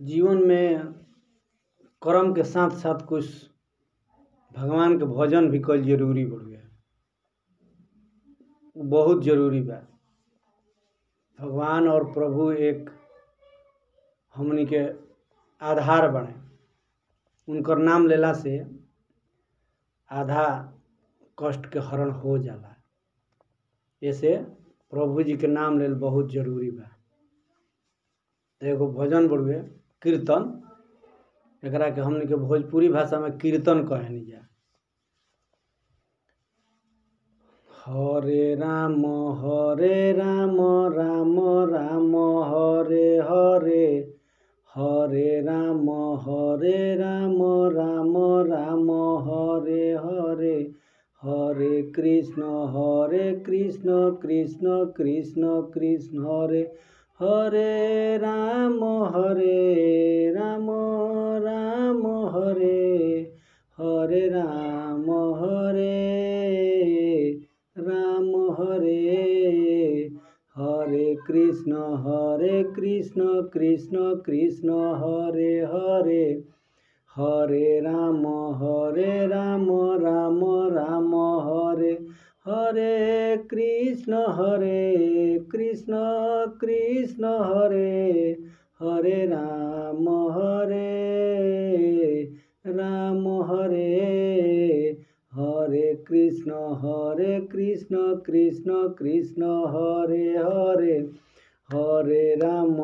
जीवन में कर्म के साथ साथ कुछ भगवान के भजन भी कईल जरूरी बड़ुए। बहुत जरूरी बा। भगवान और प्रभु एक हमनी के आधार बने। उनकर नाम लेला से आधा कष्ट के हरण हो जाला। ऐसे प्रभु जी के नाम लेल बहुत जरूरी बा। एगो भजन बड़ुए कीर्तन, एकरा के हमनी के भोजपुरी भाषा में कीर्तन कहनी जा। हरे राम राम राम हरे हरे, हरे राम राम राम हरे हरे, हरे कृष्ण कृष्ण कृष्ण कृष्ण हरे हरे, राम राम हरे हरे, राम हरे हरे कृष्ण कृष्ण कृष्ण हरे हरे, हरे राम राम हरे हरे कृष्ण कृष्ण हरे हरे, राम हरे हरे कृष्ण कृष्ण कृष्ण हरे हरे, हरे राम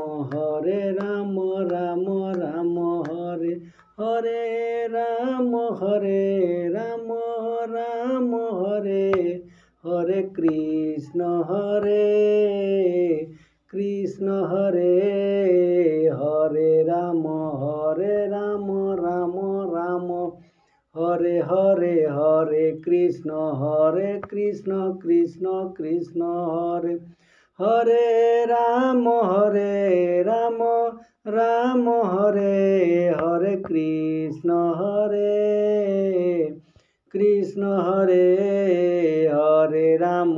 राम हरे हरे, राम हरे हरे कृष्ण हरे हरे, राम राम हरे हरे, हरे कृष्ण कृष्ण कृष्ण हरे हरे, राम हरे हरे कृष्ण हरे हरे, राम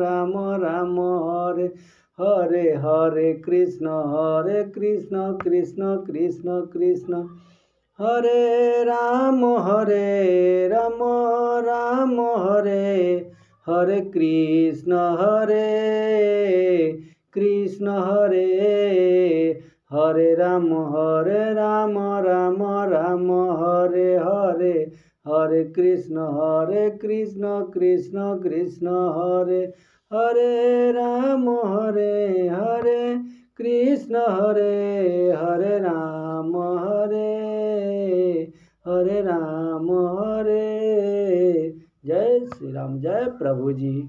राम हरे हरे हरे कृष्ण कृष्ण कृष्ण हरे, राम हरे हरे कृष्ण हरे हरे, राम हरे हरे हरे कृष्ण कृष्ण कृष्ण हरे हरे, राम हरे कृष्ण हरे राम हरे राम हरे। जय श्री राम, जय प्रभु जी।